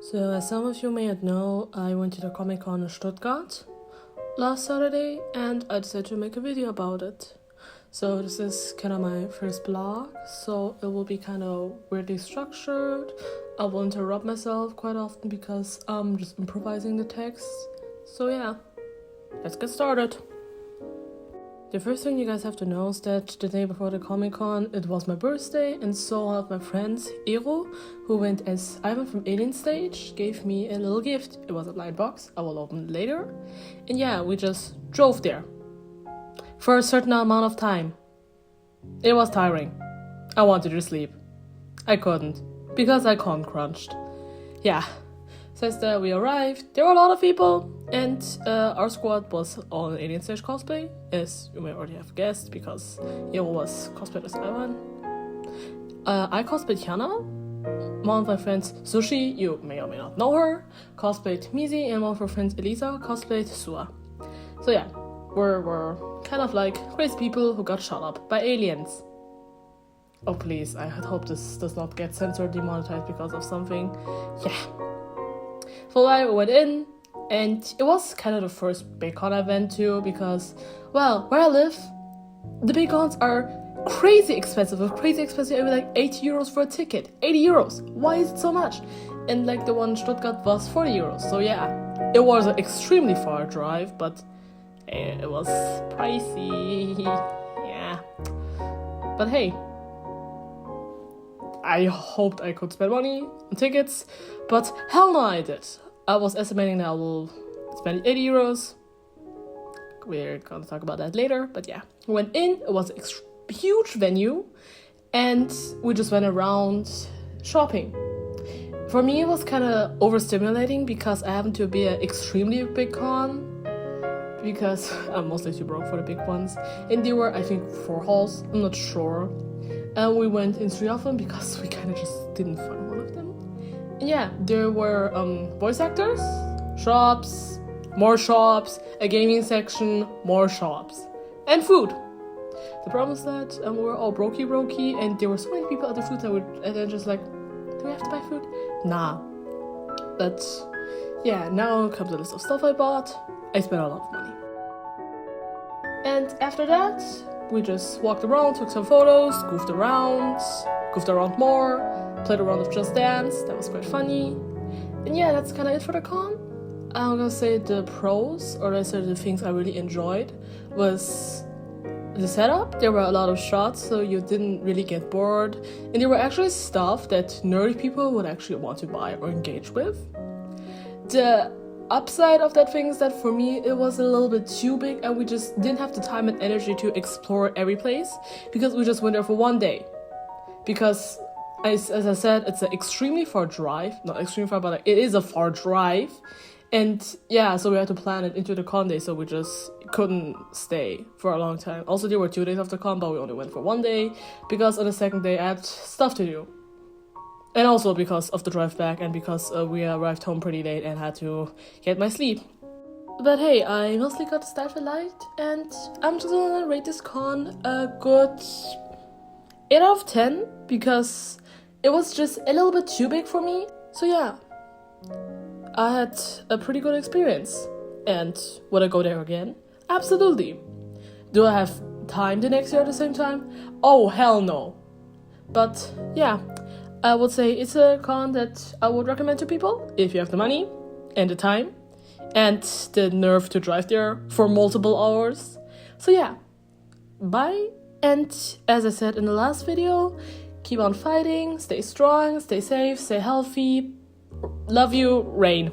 So, as some of you may not know, I went to the Comic Con in Stuttgart last Saturday and I decided to make a video about it. So, this is kind of my first blog, so it will be kind of weirdly structured. I will interrupt myself quite often because I'm just improvising the text. So, yeah, let's get started. The first thing you guys have to know is that the day before the Comic Con, it was my birthday, and so one of my friends, Ero, who went as Ivan from Alien Stage, gave me a little gift. It was a blind box, I will open it later. And yeah, we just drove there for a certain amount of time. It was tiring. I wanted to sleep. I couldn't, because I con crunched. Yeah. Says that we arrived, there were a lot of people, and our squad was all in Alien Stage cosplay, as you may already have guessed, because Ero was cosplayed as Ivan. I cosplayed Hyana. One of my friends, Sushi, you may or may not know her, cosplayed Mizi, and one of her friends, Elisa, cosplayed Sua. So yeah, we're kind of like crazy people who got shot up by aliens. Oh please, I hope this does not get censored, demonetized because of something. Yeah. So I went in, and it was kind of the first big con I went to because, well, where I live, the big cons are crazy expensive. Every like 80 euros for a ticket. 80 euros. Why is it so much? And like the one in Stuttgart was 40 euros. So yeah, it was an extremely far drive, but it was pricey. Yeah. But hey, I hoped I could spend money on tickets, but hell no I did. I was estimating that I will spend 80 euros. We're gonna talk about that later, but yeah. We went in, it was a huge venue, and we just went around shopping. For me, it was kind of overstimulating because I happened to be an extremely big con, because I'm mostly too broke for the big ones. And there were, I think, 4 halls, I'm not sure. And we went in 3 of them because we kind of just didn't find one of them. And yeah, there were voice actors, shops, more shops, a gaming section, more shops, and food. The problem is that we were all brokey, and there were so many people at the food and then just like, do we have to buy food? Nah. But yeah, now comes a list of stuff I bought. I spent a lot of money. And after that, we just walked around, took some photos, goofed around more, played a round of Just Dance. That was quite funny. And yeah, that's kind of it for the con. I'm gonna say the pros, or let's say the things I really enjoyed, was the setup. There were a lot of shots, so you didn't really get bored. And there were actually stuff that nerdy people would actually want to buy or engage with. The upside of that thing is that for me it was a little bit too big and we just didn't have the time and energy to explore every place because we just went there for one day. Because as I said, it's an extremely far drive. Not extremely far, but it is a far drive. And yeah, so we had to plan it into the con day, so we just couldn't stay for a long time. Also, there were 2 days of the con, but we only went for 1 day because on the second day I had stuff to do. And also because of the drive back and because we arrived home pretty late and had to get my sleep. But hey, I mostly got the Stifle Light, and I'm just gonna rate this con a good 8 out of 10 because it was just a little bit too big for me. So yeah, I had a pretty good experience. And would I go there again? Absolutely. Do I have time the next year at the same time? Oh, hell no. But yeah, I would say it's a con that I would recommend to people if you have the money and the time and the nerve to drive there for multiple hours. So yeah, bye. And as I said in the last video, keep on fighting, stay strong, stay safe, stay healthy. Love you, Rain.